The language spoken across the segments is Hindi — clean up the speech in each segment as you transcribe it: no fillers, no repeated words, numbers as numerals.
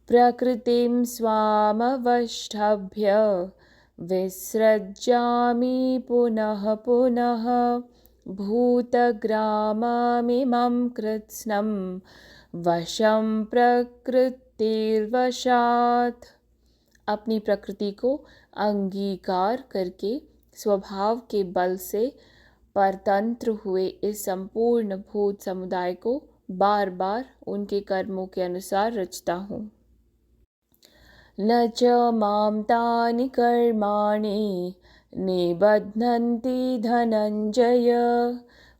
प्रकृतिं स्वामवष्टभ्य विसृज्यामि पुनः पुनः भूतग्राममिमं कृत्स्नं वशं प्रकृतिर्वशात्। अपनी प्रकृति को अंगीकार करके स्वभाव के बल से परतंत्र हुए इस संपूर्ण भूत समुदाय को बार बार उनके कर्मों के अनुसार रचता हूँ। न च मां तानि कर्माणि निबध्नन्ति धनञ्जय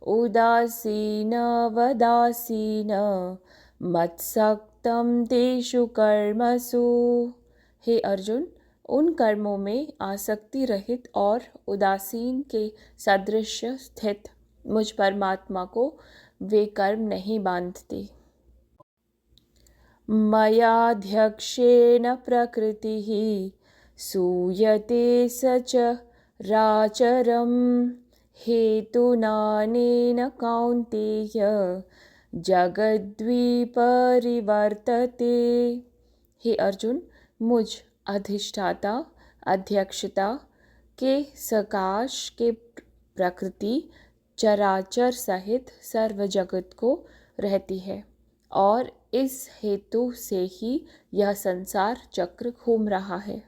उदासीनवदासीन मत्सक्तं तेषु कर्मसु। हे अर्जुन, उन कर्मों में आसक्ति रहित और उदासीन के सदृश स्थित मुझ परमात्मा को वे कर्म नहीं बांधते। मयाध्यक्षेण प्रकृतिः सूयते सचराचरं हेतुनानेन कौन्तेय जगद्विपरिवर्तते। हे अर्जुन, मुझ अधिष्ठाता अध्यक्षता के सकाश के प्रकृति चराचर सहित सर्व जगत को रहती है और इस हेतु से ही यह संसार चक्र घूम रहा है।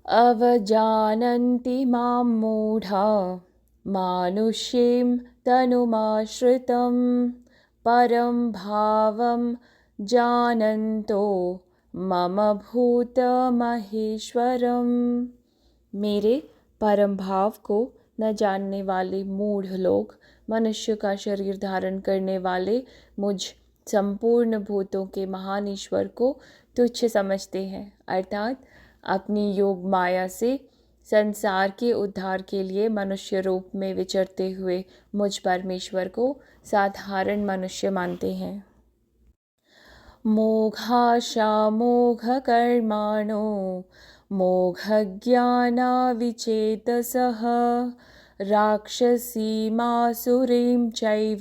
अवजानन्ति मां मूढ़ा मानुष्यं तनुमाश्रितं परं भावं जानन्तो मम भूतमहेश्वरम्। मेरे परम भाव को न जानने वाले मूढ़ लोग मनुष्य का शरीर धारण करने वाले मुझ संपूर्ण भूतों के महान ईश्वर को तुच्छ समझते हैं, अर्थात अपनी योग माया से संसार के उद्धार के लिए मनुष्य रूप में विचरते हुए मुझ परमेश्वर को साधारण मनुष्य मानते हैं। मोघाशामोघकर्माणो मोघज्ञानाविचेतसः राक्षसीमासुरीं चैव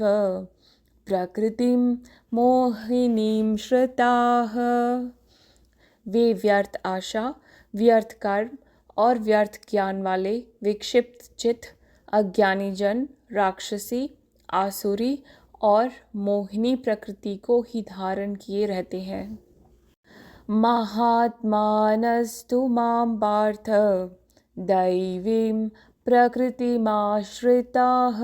प्रकृतिं मोहिनीं श्रिताः। वे व्यर्थ आशा, व्यर्थ कर्म और व्यर्थ ज्ञान वाले विक्षिप्त चित्त अज्ञानी जन राक्षसी, आसुरी और मोहिनी प्रकृति को ही धारण किए रहते हैं। महात्मानस्तु मां पार्थ दैवीं प्रकृतिमाश्रिताः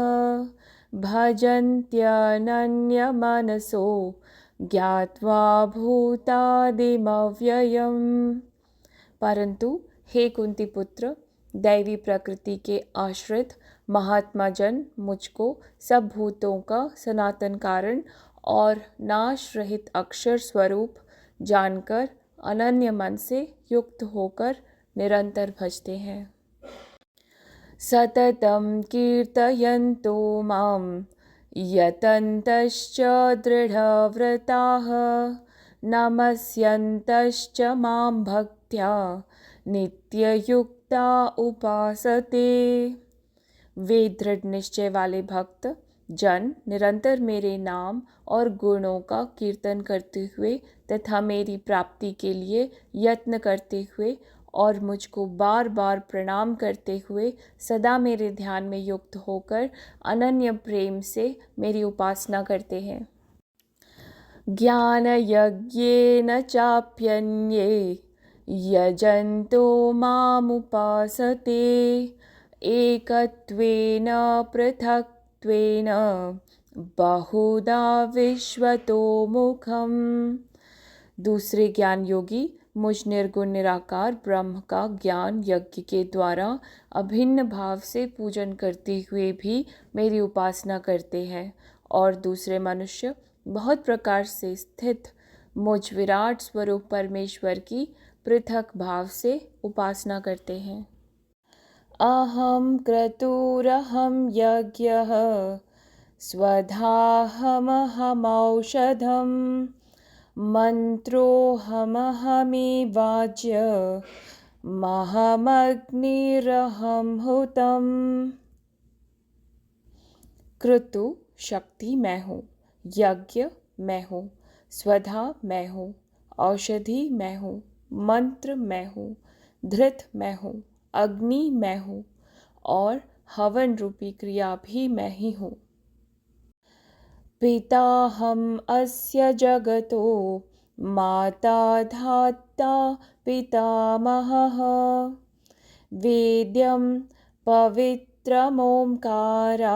भजन्त्यनन्यमनसो ज्ञात्वा भूतादिमव्ययम्। परंतु हे कुंती पुत्र, दैवी प्रकृति के आश्रित महात्मा जन मुझको सब भूतों का सनातन कारण और नाश रहित अक्षर स्वरूप जानकर अनन्य मन से युक्त होकर निरंतर भजते हैं। सततं कीर्तयन्तो मां यतन्तश्च दृढव्रताः नमस्यन्तश्च मां भक्त्या नित्ययुक्ता उपासते। वे दृढ़ निश्चय वाले भक्त जन निरंतर मेरे नाम और गुणों का कीर्तन करते हुए तथा मेरी प्राप्ति के लिए यत्न करते हुए और मुझको बार बार प्रणाम करते हुए सदा मेरे ध्यान में युक्त होकर अनन्य प्रेम से मेरी उपासना करते हैं। ज्ञानयज्ञेन चाप्यन्ये यजन्तो मामुपासते एकत्वेन पृथक्त्वेन बहुधा विश्वतो मुखम्। दूसरे ज्ञान योगी मुझ निर्गुण निराकार ब्रह्म का ज्ञान यज्ञ के द्वारा अभिन्न भाव से पूजन करते हुए भी मेरी उपासना करते हैं और दूसरे मनुष्य बहुत प्रकार से स्थित मुझ विराट स्वरूप परमेश्वर की पृथक भाव से उपासना करते हैं। अहम क्रतुरहम यज्ञः स्वधाहमहमौषधम् मंत्रोऽहमहमे वाज्य महमग्निरहं हुतम्। क्रतु शक्ति मैं हूँ, यज्ञ मैं हूँ, स्वधा मैं हूँ, औषधि मैं हूँ, मंत्र मैं हूँ, धृत मैं हूँ, अग्नि मैं हूँ और हवन रूपी क्रिया भी मैं ही हूँ। पिताहम् अस्य जगतो माता धाता पितामहः वेद्यं पवित्रमोङ्कारा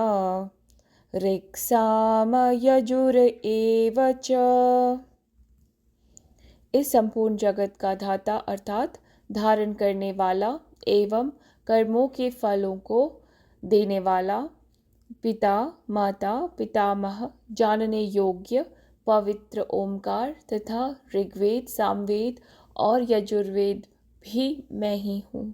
ऋक्साम यजुर एव च। इस संपूर्ण जगत का धाता अर्थात धारण करने वाला एवं कर्मों के फलों को देने वाला, पिता माता पितामह जानने योग्य पवित्र ओमकार तथा ऋग्वेद सामवेद और यजुर्वेद भी मैं ही हूँ।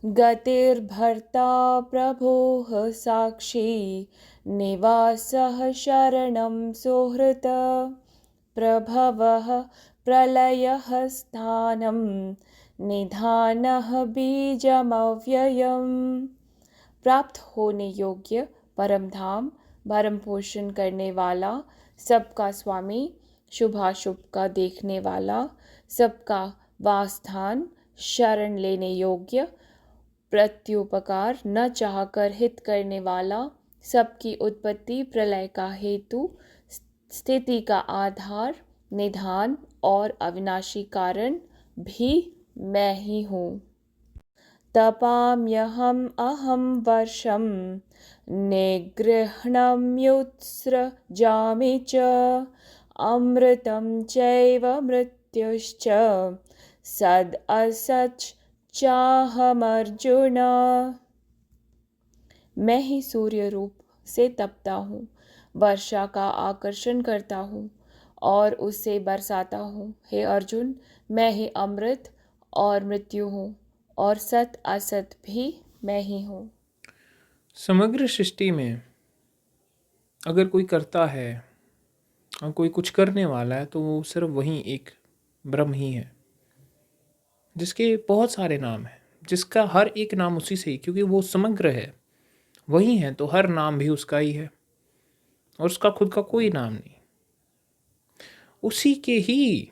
गतिर्भर्ता प्रभोः साक्षी निवासः शरणं सुहृत् प्रभवः प्रलयः स्थानं निधानः बीजमव्ययम्। प्राप्त होने योग्य परम धाम, भरण पोषण करने वाला, सबका स्वामी, शुभाशुभ का देखने वाला, सबका वासस्थान, शरण लेने योग्य, प्रत्युपकार न चाहकर हित करने वाला, सबकी उत्पत्ति प्रलय का हेतु, स्थिति का आधार, निधान और अविनाशी कारण भी मैं ही हूँ। तपाम्यहम् अहं वर्षं निगृह्णम्युत्सृजामि च अमृतं चैव मृत्युश्च सद् असच् चाहमर्जुन। मैं ही सूर्य रूप से तपता हूँ, वर्षा का आकर्षण करता हूँ और उससे बरसाता हूँ। हे अर्जुन, मैं ही अमृत और मृत्यु हूँ और सत असत भी मैं ही हूँ। समग्र सृष्टि में अगर कोई करता है और कोई कुछ करने वाला है तो वो सिर्फ वही एक ब्रह्म ही है, जिसके बहुत सारे नाम हैं, जिसका हर एक नाम उसी से ही, क्योंकि वो समग्र है, वही है, तो हर नाम भी उसका ही है और उसका खुद का कोई नाम नहीं। उसी के ही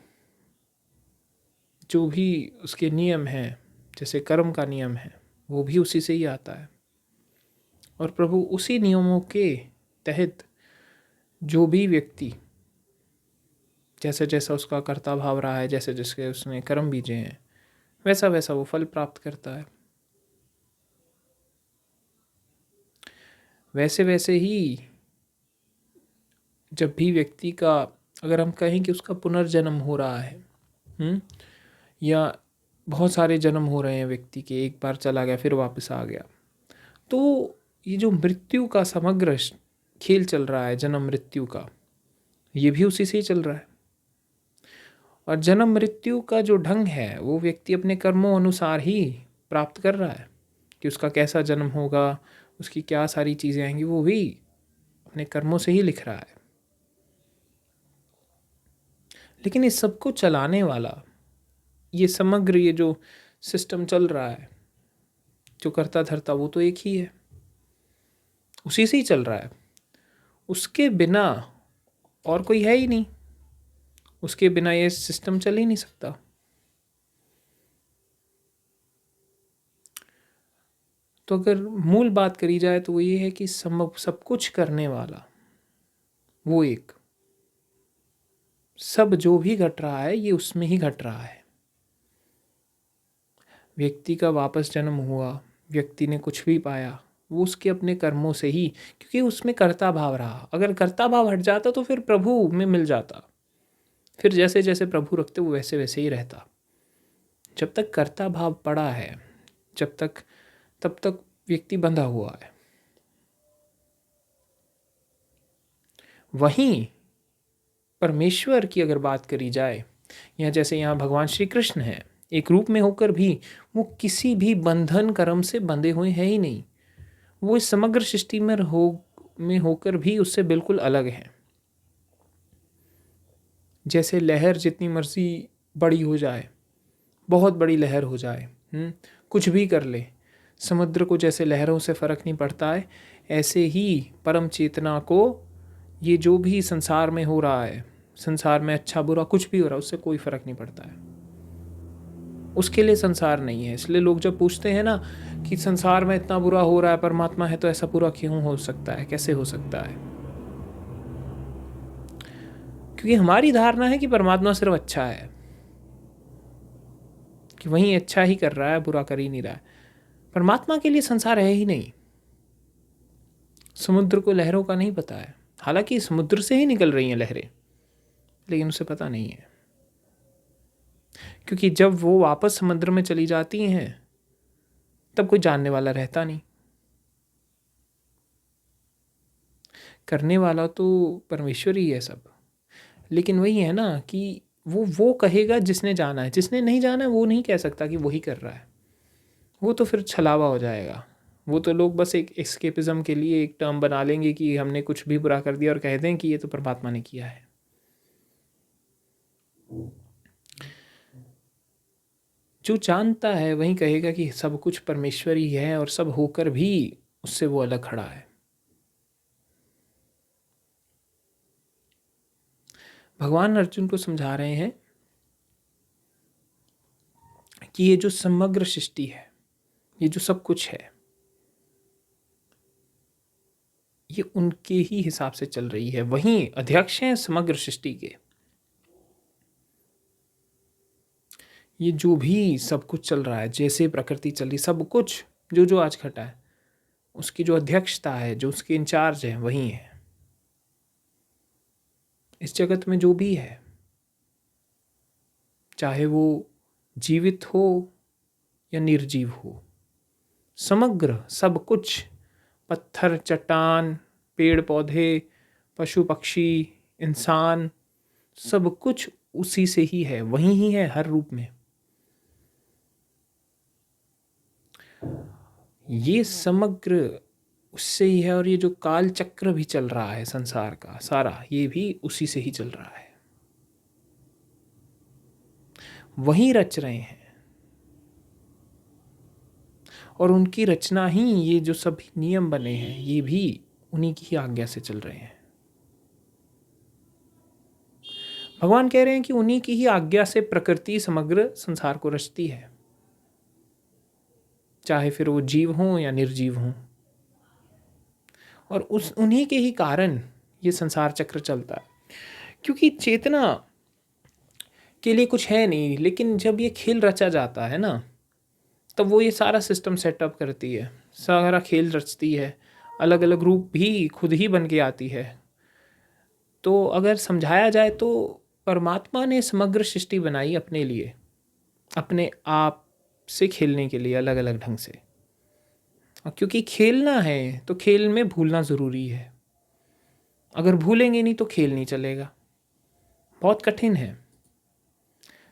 जो भी उसके नियम हैं, जैसे कर्म का नियम है, वो भी उसी से ही आता है और प्रभु उसी नियमों के तहत जो भी व्यक्ति जैसा जैसा उसका कर्ता भाव रहा है, जैसे जैसे उसने कर्म बीजे हैं, वैसा वैसा वो फल प्राप्त करता है। वैसे वैसे ही जब भी व्यक्ति का, अगर हम कहें कि उसका पुनर्जन्म हो रहा है, या बहुत सारे जन्म हो रहे हैं व्यक्ति के, एक बार चला गया फिर वापस आ गया, तो ये जो मृत्यु का समग्र खेल चल रहा है, जन्म मृत्यु का, ये भी उसी से ही चल रहा है। और जन्म मृत्यु का जो ढंग है वो व्यक्ति अपने कर्मों अनुसार ही प्राप्त कर रहा है कि उसका कैसा जन्म होगा, उसकी क्या सारी चीज़ें आएंगी, वो भी अपने कर्मों से ही लिख रहा है। लेकिन इस सबको चलाने वाला, ये समग्र ये जो सिस्टम चल रहा है, जो करता धरता, वो तो एक ही है, उसी से ही चल रहा है। उसके बिना और कोई है ही नहीं, उसके बिना ये सिस्टम चल ही नहीं सकता। तो अगर मूल बात करी जाए तो वो ये है कि सब कुछ करने वाला वो एक, सब जो भी घट रहा है ये उसमें ही घट रहा है। व्यक्ति का वापस जन्म हुआ, व्यक्ति ने कुछ भी पाया, वो उसके अपने कर्मों से ही, क्योंकि उसमें कर्ता भाव रहा। अगर कर्ता भाव हट जाता तो फिर प्रभु में मिल जाता, फिर जैसे जैसे प्रभु रखते वो वैसे वैसे ही रहता। जब तक कर्ता भाव पड़ा है, जब तक, तब तक व्यक्ति बंधा हुआ है। वहीं परमेश्वर की अगर बात करी जाए, या जैसे यहाँ भगवान श्री कृष्ण है, एक रूप में होकर भी वो किसी भी बंधन कर्म से बंधे हुए हैं ही नहीं। वो इस समग्र सृष्टि में होकर भी उससे बिल्कुल अलग है। जैसे लहर जितनी मर्जी बड़ी हो जाए, बहुत बड़ी लहर हो जाए, कुछ भी कर ले, समुद्र को जैसे लहरों से फ़र्क नहीं पड़ता है, ऐसे ही परम चेतना को ये जो भी संसार में हो रहा है, संसार में अच्छा बुरा कुछ भी हो रहा है, उससे कोई फर्क नहीं पड़ता है। उसके लिए संसार नहीं है। इसलिए लोग जब पूछते हैं ना कि संसार में इतना बुरा हो रहा है, परमात्मा है तो ऐसा बुरा क्यों हो सकता है, कैसे हो सकता है? क्योंकि हमारी धारणा है कि परमात्मा सिर्फ अच्छा है, कि वही अच्छा ही कर रहा है, बुरा कर ही नहीं रहा है। परमात्मा के लिए संसार है ही नहीं। समुद्र को लहरों का नहीं पता है, हालांकि समुद्र से ही निकल रही हैं लहरें, लेकिन उसे पता नहीं है। क्योंकि जब वो वापस समुद्र में चली जाती हैं तब कोई जानने वाला रहता नहीं। करने वाला तो परमेश्वर ही है सब। लेकिन वही है ना कि वो कहेगा जिसने जाना है, जिसने नहीं जाना है वो नहीं कह सकता कि वही कर रहा है। वो तो फिर छलावा हो जाएगा। वो तो लोग बस एक एस्केपिज्म के लिए एक टर्म बना लेंगे कि हमने कुछ भी बुरा कर दिया और कह दें कि ये तो परमात्मा ने किया है। जो जानता है वही कहेगा कि सब कुछ परमेश्वर ही है, और सब होकर भी उससे वो अलग खड़ा है। भगवान अर्जुन को समझा रहे हैं कि ये जो समग्र सृष्टि है, ये जो सब कुछ है, ये उनके ही हिसाब से चल रही है। वहीं अध्यक्ष हैं समग्र सृष्टि के। ये जो भी सब कुछ चल रहा है, जैसे प्रकृति चल रही, सब कुछ जो जो आज घटा है, उसकी जो अध्यक्षता है, जो उसके इंचार्ज है, वही है। इस जगत में जो भी है, चाहे वो जीवित हो या निर्जीव हो, समग्र सब कुछ, पत्थर, चट्टान, पेड़ पौधे, पशु पक्षी, इंसान, सब कुछ उसी से ही है, वही ही है हर रूप में। ये समग्र उससे ही है। और ये जो काल चक्र भी चल रहा है संसार का सारा, ये भी उसी से ही चल रहा है। वही रच रहे हैं, और उनकी रचना ही, ये जो सभी नियम बने हैं, ये भी उन्हीं की ही आज्ञा से चल रहे हैं। भगवान कह रहे हैं कि उन्हीं की ही आज्ञा से प्रकृति समग्र संसार को रचती है, चाहे फिर वो जीव हों या निर्जीव हों। और उन्हीं के ही कारण ये संसार चक्र चलता है। क्योंकि चेतना के लिए कुछ है नहीं, लेकिन जब ये खेल रचा जाता है ना, तब वो ये सारा सिस्टम सेटअप करती है, सारा खेल रचती है, अलग अलग रूप भी खुद ही बन के आती है। तो अगर समझाया जाए तो परमात्मा ने समग्र सृष्टि बनाई अपने लिए, अपने आप से खेलने के लिए, अलग अलग ढंग से। और क्योंकि खेलना है तो खेल में भूलना ज़रूरी है। अगर भूलेंगे नहीं तो खेल नहीं चलेगा, बहुत कठिन है।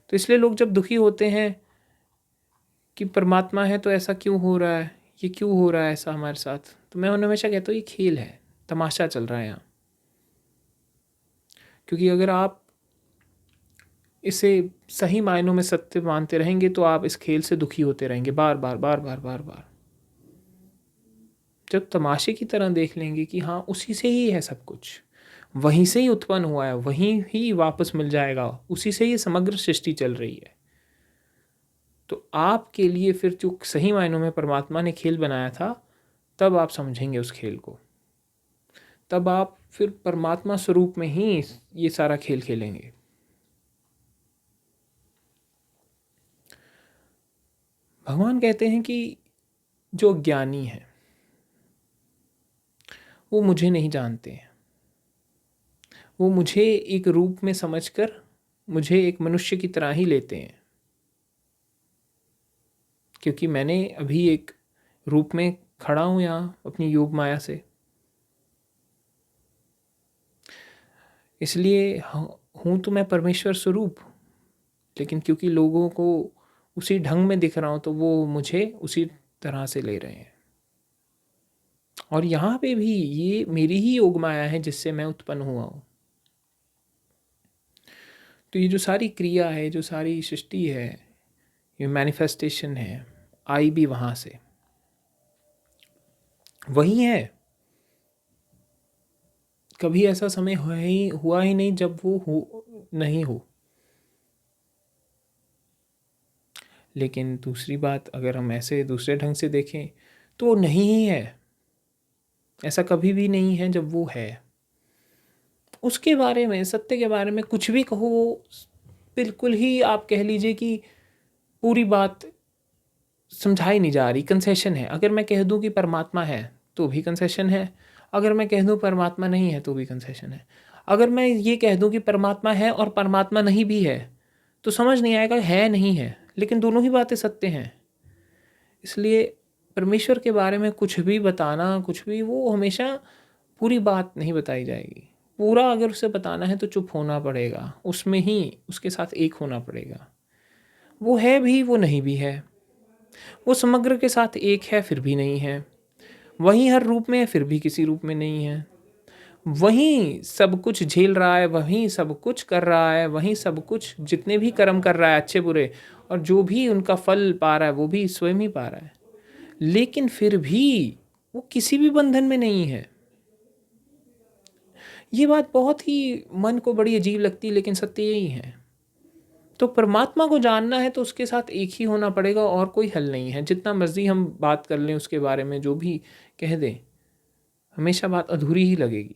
तो इसलिए लोग जब दुखी होते हैं कि परमात्मा है तो ऐसा क्यों हो रहा है, ये क्यों हो रहा है ऐसा हमारे साथ, तो मैं उन्हें हमेशा कहता हूँ ये खेल है, तमाशा चल रहा है यहाँ। क्योंकि अगर आप इसे सही मायनों में सत्य मानते रहेंगे तो आप इस खेल से दुखी होते रहेंगे बार बार बार बार बार बार। जब तमाशे की तरह देख लेंगे कि हाँ उसी से ही है सब कुछ, वहीं से ही उत्पन्न हुआ है, वहीं ही वापस मिल जाएगा, उसी से ही समग्र सृष्टि चल रही है, तो आपके लिए फिर जो सही मायनों में परमात्मा ने खेल बनाया था, तब आप समझेंगे उस खेल को। तब आप फिर परमात्मा स्वरूप में ही ये सारा खेल खेलेंगे। भगवान कहते हैं कि जो ज्ञानी है वो मुझे नहीं जानते हैं, वो मुझे एक रूप में समझकर मुझे एक मनुष्य की तरह ही लेते हैं, क्योंकि मैंने अभी एक रूप में खड़ा हूँ यहाँ अपनी योग माया से। इसलिए हूँ तो मैं परमेश्वर स्वरूप, लेकिन क्योंकि लोगों को उसी ढंग में दिख रहा हूँ तो वो मुझे उसी तरह से ले रहे हैं। और यहाँ पे भी ये मेरी ही योग माया है जिससे मैं उत्पन्न हुआ हूँ। तो ये जो सारी क्रिया है, जो सारी सृष्टि है, ये मैनिफेस्टेशन है, आई भी वहाँ से, वही है कभी ऐसा समय हुआ ही नहीं जब वो नहीं हो। लेकिन दूसरी बात, अगर हम ऐसे दूसरे ढंग से देखें तो वो नहीं ही है। ऐसा कभी भी नहीं है जब वो है। उसके बारे में, सत्य के बारे में कुछ भी कहो, वो बिल्कुल ही आप कह लीजिए कि पूरी बात समझाई नहीं जा रही, कंसेशन है। अगर मैं कह दूं कि परमात्मा है तो भी कंसेशन है, अगर मैं कह दूं परमात्मा नहीं है तो भी कंसेशन है। अगर मैं ये कह दूं कि परमात्मा है और परमात्मा नहीं भी है तो समझ नहीं आएगा है नहीं है, लेकिन दोनों ही बातें सत्य हैं। इसलिए परमेश्वर के बारे में कुछ भी बताना, कुछ भी, वो हमेशा पूरी बात नहीं बताई जाएगी। पूरा अगर उसे बताना है तो चुप होना पड़ेगा, उसमें ही उसके साथ एक होना पड़ेगा। वो है भी, वो नहीं भी है। वो समग्र के साथ एक है फिर भी नहीं है, वहीं हर रूप में है फिर भी किसी रूप में नहीं है, वहीं सब कुछ झेल रहा है, वहीं सब कुछ कर रहा है, वहीं सब कुछ जितने भी कर्म कर रहा है अच्छे बुरे, और जो भी उनका फल पा रहा है वो भी स्वयं ही पा रहा है। लेकिन फिर भी वो किसी भी बंधन में नहीं है। ये बात बहुत ही मन को बड़ी अजीब लगती है, लेकिन सत्य यही है। तो परमात्मा को जानना है तो उसके साथ एक ही होना पड़ेगा, और कोई हल नहीं है। जितना मर्जी हम बात कर लें उसके बारे में, जो भी कह दें, हमेशा बात अधूरी ही लगेगी।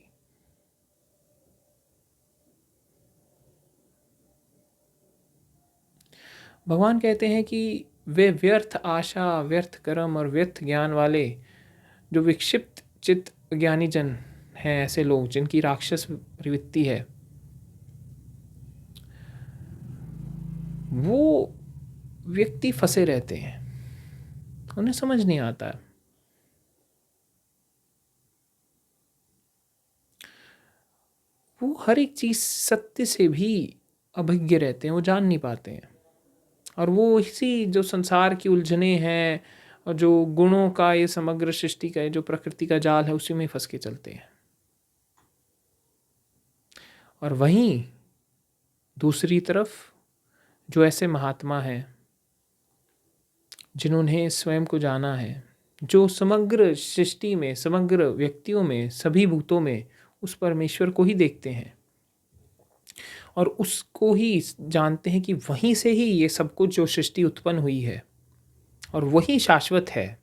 भगवान कहते हैं कि वे व्यर्थ आशा, व्यर्थ कर्म और व्यर्थ ज्ञान वाले जो विक्षिप्त चित्त ज्ञानी जन हैं, ऐसे लोग जिनकी राक्षस प्रवृत्ति है, वो व्यक्ति फंसे रहते हैं, उन्हें समझ नहीं आता है। वो हर एक चीज़ सत्य से भी अभिज्ञ रहते हैं, वो जान नहीं पाते हैं। और वो इसी जो संसार की उलझने हैं और जो गुणों का, ये समग्र सृष्टि का, ये जो प्रकृति का जाल है, उसी में फंस के चलते हैं। और वहीं दूसरी तरफ जो ऐसे महात्मा हैं जिन्होंने स्वयं को जाना है, जो समग्र सृष्टि में, समग्र व्यक्तियों में, सभी भूतों में उस परमेश्वर को ही देखते हैं और उसको ही जानते हैं कि वहीं से ही ये सब कुछ जो सृष्टि उत्पन्न हुई है और वही शाश्वत है,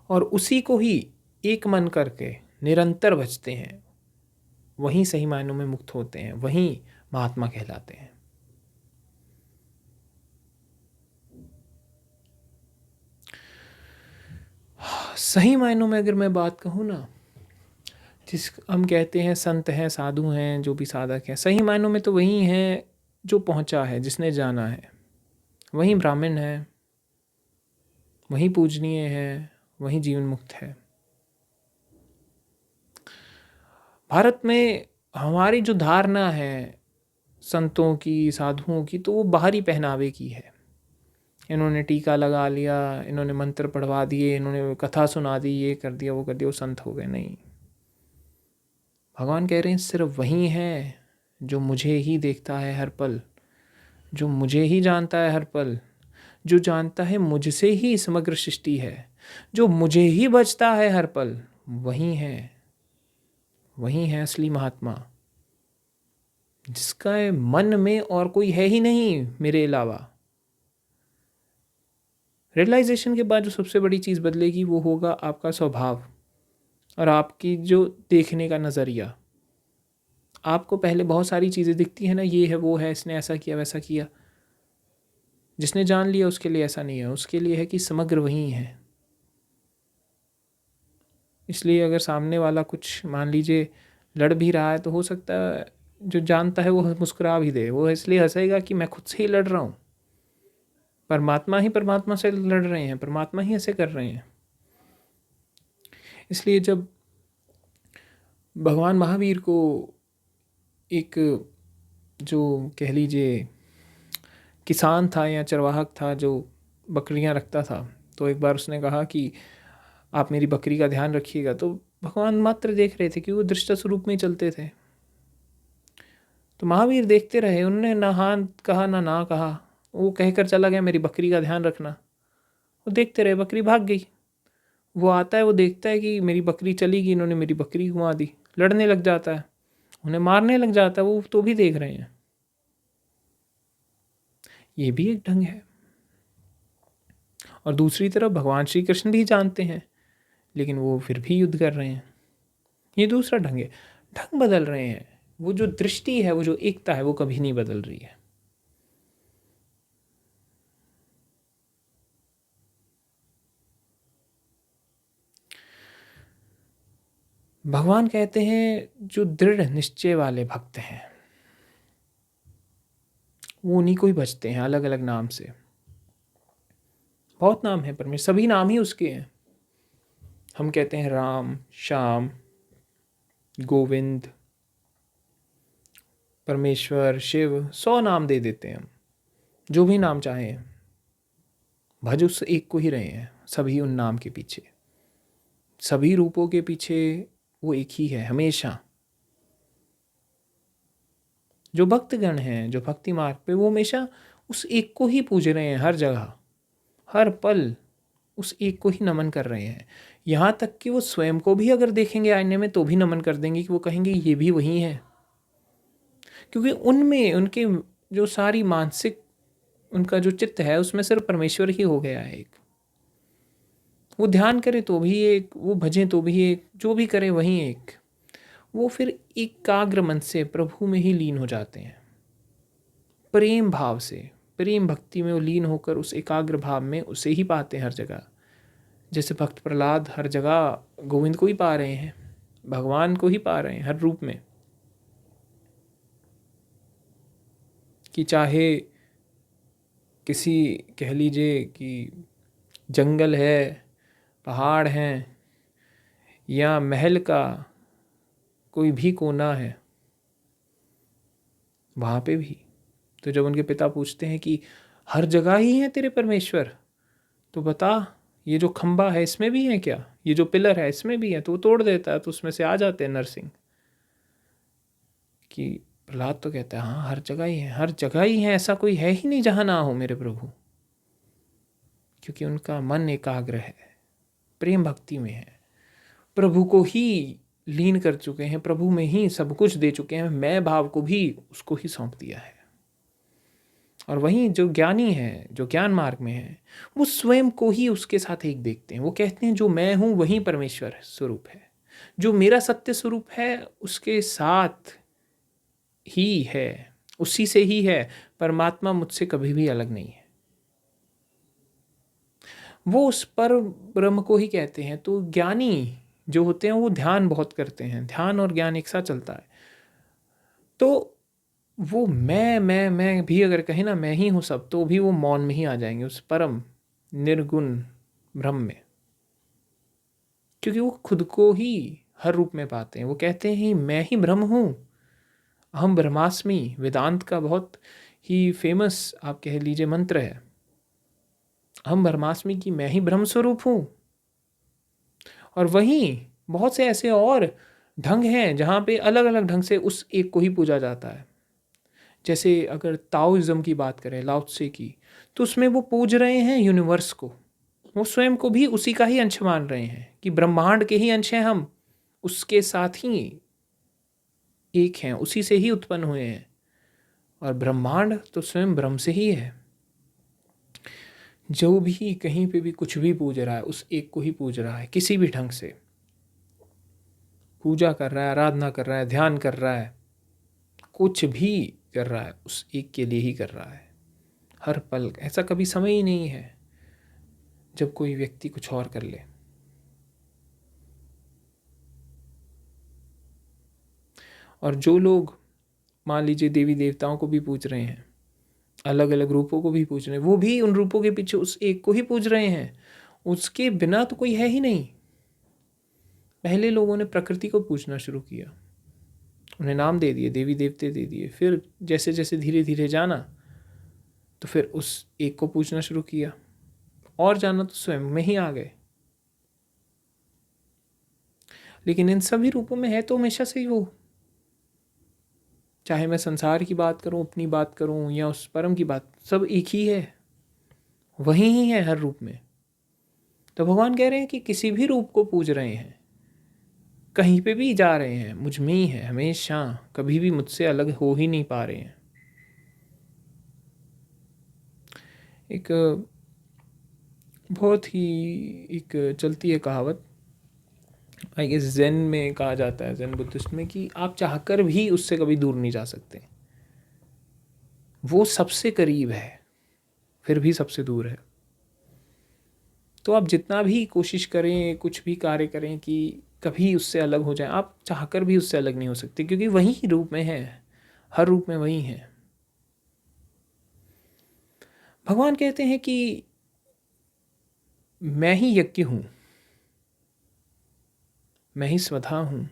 और उसी को ही एक मन करके निरंतर भजते हैं, वहीं सही मायनों में मुक्त होते हैं, वहीं महात्मा कहलाते हैं। सही मायनों में अगर मैं बात कहूँ ना, जिस हम कहते हैं संत हैं, साधु हैं, जो भी साधक हैं, सही मायनों में तो वही हैं जो पहुँचा है, जिसने जाना है। वही ब्राह्मण है, वही पूजनीय है, वही जीवन मुक्त है। भारत में हमारी जो धारणा है संतों की, साधुओं की, तो वो बाहरी पहनावे की है। इन्होंने टीका लगा लिया, इन्होंने मंत्र पढ़वा दिए, इन्होंने कथा सुना दी, ये कर दिया, वो कर दिया, वो संत हो गए। नहीं, भगवान कह रहे हैं सिर्फ वही है जो मुझे ही देखता है हर पल, जो मुझे ही जानता है हर पल, जो जानता है मुझसे ही समग्र सृष्टि है, जो मुझे ही बचता है हर पल, वही है, वही है असली महात्मा, जिसका मन में और कोई है ही नहीं मेरे अलावा। रियलाइजेशन के बाद जो सबसे बड़ी चीज़ बदलेगी वो होगा आपका स्वभाव और आपकी जो देखने का नज़रिया। आपको पहले बहुत सारी चीज़ें दिखती है ना, ये है, वो है, इसने ऐसा किया, वैसा किया। जिसने जान लिया उसके लिए ऐसा नहीं है, उसके लिए है कि समग्र वही है। इसलिए अगर सामने वाला कुछ मान लीजिए लड़ भी रहा है तो हो सकता है जो जानता है वो मुस्कुरा भी दे, वो इसलिए हंसेगा कि मैं खुद से ही लड़ रहा हूँ। परमात्मा ही परमात्मा से लड़ रहे हैं, परमात्मा ही ऐसे कर रहे हैं। इसलिए जब भगवान महावीर को एक जो कह लीजिए किसान था या चरवाहक था जो बकरियां रखता था, तो एक बार उसने कहा कि आप मेरी बकरी का ध्यान रखिएगा। तो भगवान मात्र देख रहे थे कि वो दृष्टा स्वरूप में ही चलते थे। तो महावीर देखते रहे, उन्होंने ना हाँ कहा ना कहा, वो कहकर चला गया मेरी बकरी का ध्यान रखना। वो देखते रहे, बकरी भाग गई। वो आता है, वो देखता है कि मेरी बकरी चली गई, इन्होंने मेरी बकरी घुमा दी, लड़ने लग जाता है, उन्हें मारने लग जाता है, वो तो भी देख रहे हैं। ये भी एक ढंग है। और दूसरी तरफ भगवान श्री कृष्ण भी जानते हैं, लेकिन वो फिर भी युद्ध कर रहे हैं। ये दूसरा ढंग है। ढंग बदल रहे हैं, वो जो दृष्टि है, वो जो एकता है, वो कभी नहीं बदल रही है। भगवान कहते हैं जो दृढ़ निश्चय वाले भक्त हैं वो उन्हीं को ही भजते हैं, अलग अलग नाम से। बहुत नाम है परमेश्वर, सभी नाम ही उसके हैं। हम कहते हैं राम, श्याम, गोविंद, परमेश्वर, शिव, 100 नाम दे देते हैं हम, जो भी नाम चाहें। भज उस एक को ही रहे हैं सभी उन नाम के पीछे। सभी रूपों के पीछे वो एक ही है हमेशा। जो भक्तगण हैं, जो भक्ति मार्ग पे, वो हमेशा उस एक को ही पूज रहे हैं, हर जगह हर पल उस एक को ही नमन कर रहे हैं। यहाँ तक कि वो स्वयं को भी अगर देखेंगे आईने में तो भी नमन कर देंगे, कि वो कहेंगे ये भी वही है। क्योंकि उनमें उनके जो सारी मानसिक उनका जो चित्त है उसमें सिर्फ परमेश्वर ही हो गया है एक। वो ध्यान करे तो भी एक, वो भजें तो भी एक, जो भी करे वही एक। वो फिर एकाग्र मन से प्रभु में ही लीन हो जाते हैं, प्रेम भाव से, प्रेम भक्ति में वो लीन होकर उस एकाग्र भाव में उसे ही पाते हैं हर जगह। जैसे भक्त प्रहलाद हर जगह गोविंद को ही पा रहे हैं, भगवान को ही पा रहे हैं हर रूप में। कि चाहे किसी कह लीजिए कि जंगल है, पहाड़ हैं, या महल का कोई भी कोना है, वहाँ पे भी तो जब उनके पिता पूछते हैं कि हर जगह ही है तेरे परमेश्वर, तो बता ये जो खंबा है इसमें भी है क्या, ये जो पिलर है इसमें भी है, तो वो तोड़ देता है, तो उसमें से आ जाते हैं नरसिंह। कि प्रहलाद तो कहता है हाँ हर जगह ही है, हर जगह ही है, ऐसा कोई है ही नहीं जहाँ ना हो मेरे प्रभु। क्योंकि उनका मन एकाग्र है, प्रेम भक्ति में है, प्रभु को ही लीन कर चुके हैं, प्रभु में ही सब कुछ दे चुके हैं, मैं भाव को भी उसको ही सौंप दिया है। और वहीं जो ज्ञानी है, जो ज्ञान मार्ग में है, वो स्वयं को ही उसके साथ एक देखते हैं। वो कहते हैं जो मैं हूँ वही परमेश्वर स्वरूप है, जो मेरा सत्य स्वरूप है उसके साथ ही है, उसी से ही है। परमात्मा मुझसे कभी भी अलग नहीं है। वो उस पर ब्रह्म को ही कहते हैं। तो ज्ञानी जो होते हैं वो ध्यान बहुत करते हैं, ध्यान और ज्ञान एक साथ चलता है। तो वो मैं भी अगर कहें ना मैं ही हूँ सब, तो भी वो मौन में ही आ जाएंगे उस परम निर्गुण ब्रह्म में। क्योंकि वो खुद को ही हर रूप में पाते हैं। वो कहते हैं मैं ही ब्रह्म हूँ, अहम ब्रह्मास्मि, वेदांत का बहुत ही फेमस आप कह लीजिए मंत्र है, अहम ब्रह्मास्मि की मैं ही ब्रह्म स्वरूप हूँ। और वहीं बहुत से ऐसे और ढंग हैं जहाँ पे अलग अलग ढंग से उस एक को ही पूजा जाता है। जैसे अगर ताओइज्म की बात करें, लाओ त्से की, तो उसमें वो पूज रहे हैं यूनिवर्स को, वो स्वयं को भी उसी का ही अंश मान रहे हैं कि ब्रह्मांड के ही अंश हैं हम, उसके साथ ही एक हैं, उसी से ही उत्पन्न हुए हैं। और ब्रह्मांड तो स्वयं ब्रह्म से ही है। जो भी कहीं पे भी कुछ भी पूज रहा है उस एक को ही पूज रहा है, किसी भी ढंग से पूजा कर रहा है, आराधना कर रहा है, ध्यान कर रहा है, कुछ भी कर रहा है उस एक के लिए ही कर रहा है हर पल। ऐसा कभी समय ही नहीं है जब कोई व्यक्ति कुछ और कर ले। और जो लोग मान लीजिए देवी देवताओं को भी पूज रहे हैं, अलग अलग रूपों को भी पूज रहे हैं, वो भी उन रूपों के पीछे उस एक को ही पूज रहे हैं, उसके बिना तो कोई है ही नहीं। पहले लोगों ने प्रकृति को पूजना शुरू किया, उन्हें नाम दे दिए, देवी देवते दे दिए। फिर जैसे जैसे धीरे धीरे जाना तो फिर उस एक को पूजना शुरू किया, और जाना तो स्वयं में ही आ गए। लेकिन इन सभी रूपों में है तो हमेशा से ही वो, चाहे मैं संसार की बात करूं, अपनी बात करूं, या उस परम की बात, सब एक ही है, वही ही है हर रूप में। तो भगवान कह रहे हैं कि किसी भी रूप को पूज रहे हैं, कहीं पे भी जा रहे हैं, मुझ में ही है हमेशा, कभी भी मुझसे अलग हो ही नहीं पा रहे हैं। एक बहुत ही एक चलती है कहावत, आई गेस ज़ेन में कहा जाता है, ज़ेन बुद्धिस्ट में, कि आप चाहकर भी उससे कभी दूर नहीं जा सकते। वो सबसे करीब है फिर भी सबसे दूर है। तो आप जितना भी कोशिश करें, कुछ भी कार्य करें कि कभी उससे अलग हो जाए, आप चाहकर भी उससे अलग नहीं हो सकते, क्योंकि वही रूप में है, हर रूप में वही है। भगवान कहते हैं कि मैं ही यज्ञ हूँ, मैं ही स्वधा हूँ,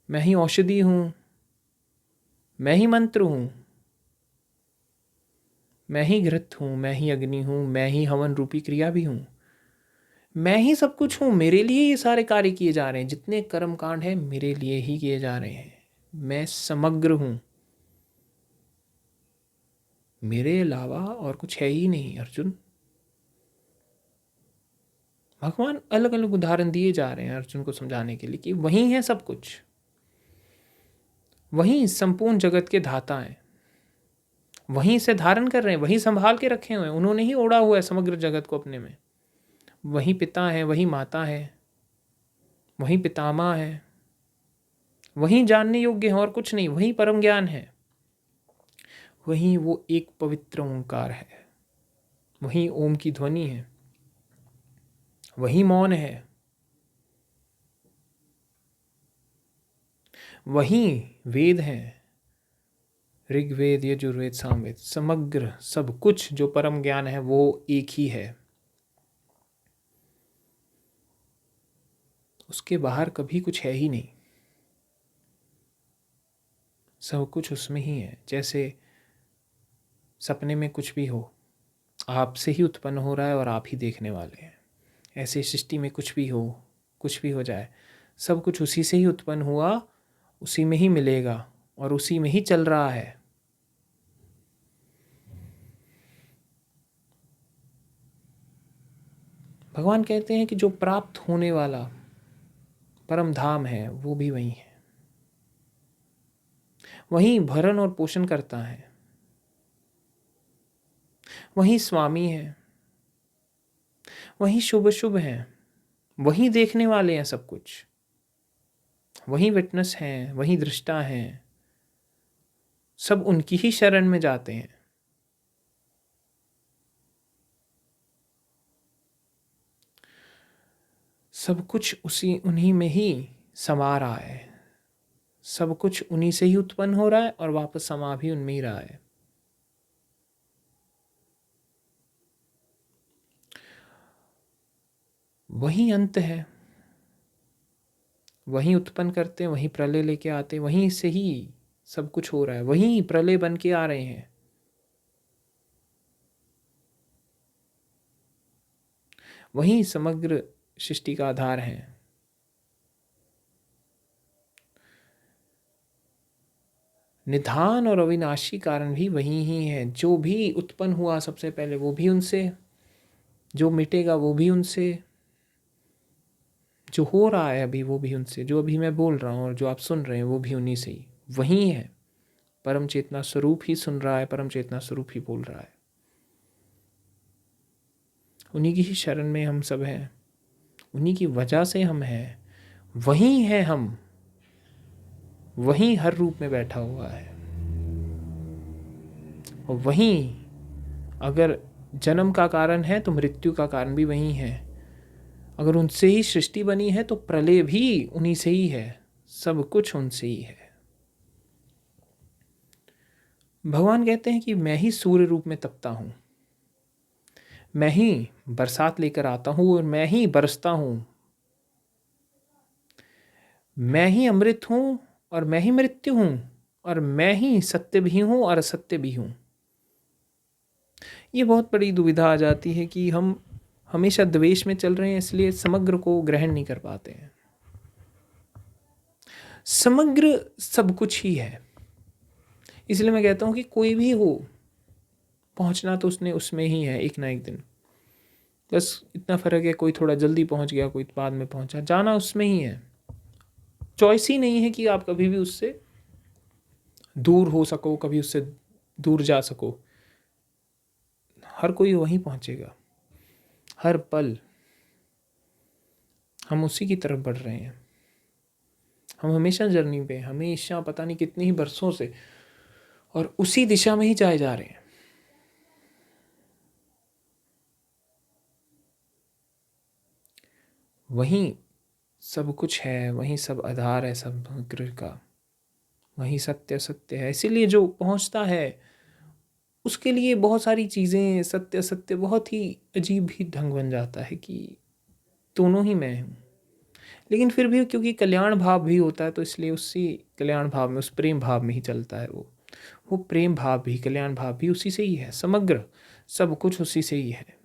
मैं ही औषधि हूँ, मैं ही मंत्र हूँ, मैं ही घृत हूँ, मैं ही अग्नि हूँ, मैं ही हवन रूपी क्रिया भी हूँ, मैं ही सब कुछ हूँ। मेरे लिए ये सारे कार्य किए जा रहे हैं, जितने कर्म कांड हैं मेरे लिए ही किए जा रहे हैं। मैं समग्र हूँ, मेरे अलावा और कुछ है ही नहीं अर्जुन। भगवान अलग अलग उदाहरण दिए जा रहे हैं अर्जुन को समझाने के लिए कि वही है सब कुछ, वही संपूर्ण जगत के धाता हैं, वहीं से धारण कर रहे हैं, वही संभाल के रखे हुए हैं, उन्होंने ही ओढ़ा हुआ है समग्र जगत को अपने में। वही पिता है, वही माता है, वही पितामह है, वही जानने योग्य है और कुछ नहीं, वही परम ज्ञान है, वही वो एक पवित्र ओंकार है, वही ओम की ध्वनि है, वही मौन है, वही वेद है, ऋग्वेद यजुर्वेद सामवेद, समग्र सब कुछ जो परम ज्ञान है वो एक ही है। उसके बाहर कभी कुछ है ही नहीं, सब कुछ उसमें ही है। जैसे सपने में कुछ भी हो, आपसे ही उत्पन्न हो रहा है और आप ही देखने वाले हैं। ऐसे सृष्टि में कुछ भी हो, कुछ भी हो जाए, सब कुछ उसी से ही उत्पन्न हुआ, उसी में ही मिलेगा और उसी में ही चल रहा है। भगवान कहते हैं कि जो प्राप्त होने वाला परम धाम है वो भी वही है, वही भरण और पोषण करता है, वही स्वामी है, वही शुभ शुभ है, वही देखने वाले हैं सब कुछ, वही विटनेस हैं, वही दृष्टा हैं, सब उनकी ही शरण में जाते हैं। सब कुछ उन्हीं में ही समा रहा है, सब कुछ उन्हीं से ही उत्पन्न हो रहा है और वापस समा भी उनमें ही रहा है। वही अंत है, वही उत्पन्न करते हैं, वही प्रलय लेके आते हैं, वहीं से ही सब कुछ हो रहा है, वही प्रलय बन के आ रहे हैं। वही समग्र सृष्टि का आधार है। निधान और अविनाशी कारण भी वही ही है। जो भी उत्पन्न हुआ सबसे पहले वो भी उनसे, जो मिटेगा वो भी उनसे, जो हो रहा है अभी वो भी उनसे, जो अभी मैं बोल रहा हूँ और जो आप सुन रहे हैं वो भी उन्हीं से ही। वही है, परम चेतना स्वरूप ही सुन रहा है, परम चेतना स्वरूप ही बोल रहा है। उन्हीं की ही शरण में हम सब हैं, उन्हीं की वजह से हम हैं, वही है हम, वही हर रूप में बैठा हुआ है। और वही अगर जन्म का कारण है तो मृत्यु का कारण भी वही है। अगर उनसे ही सृष्टि बनी है तो प्रलय भी उन्हीं से ही है, सब कुछ उनसे ही है। भगवान कहते हैं कि मैं ही सूर्य रूप में तपता हूँ, मैं ही बरसात लेकर आता हूँ और मैं ही बरसता हूँ, मैं ही अमृत हूँ और मैं ही मृत्यु हूँ, और मैं ही सत्य भी हूँ और असत्य भी हूँ। ये बहुत बड़ी दुविधा आ जाती है कि हम हमेशा द्वेष में चल रहे हैं, इसलिए समग्र को ग्रहण नहीं कर पाते हैं। समग्र सब कुछ ही है, इसलिए मैं कहता हूँ कि कोई भी हो, पहुँचना तो उसने उसमें ही है एक ना एक दिन। बस इतना फ़र्क है, कोई थोड़ा जल्दी पहुंच गया, कोई बाद में पहुंचा, जाना उसमें ही है। चॉइस ही नहीं है कि आप कभी भी उससे दूर हो सको, कभी उससे दूर जा सको। हर कोई वहीं पहुंचेगा, हर पल हम उसी की तरफ बढ़ रहे हैं। हम हमेशा जर्नी पे, हमेशा पता नहीं कितनी ही बरसों से, और उसी दिशा में ही जाए जा रहे हैं। वहीं सब कुछ है, वहीं सब आधार है सब समग्र का, वहीं सत्य सत्य है। इसीलिए जो पहुंचता है उसके लिए बहुत सारी चीज़ें, सत्य सत्य बहुत ही अजीब ही ढंग बन जाता है कि दोनों ही मैं हूँ। लेकिन फिर भी क्योंकि कल्याण भाव भी होता है, तो इसलिए उसी कल्याण भाव में, उस प्रेम भाव में ही चलता है वो प्रेम भाव भी, कल्याण भाव भी उसी से ही है। समग्र सब कुछ उसी से ही है।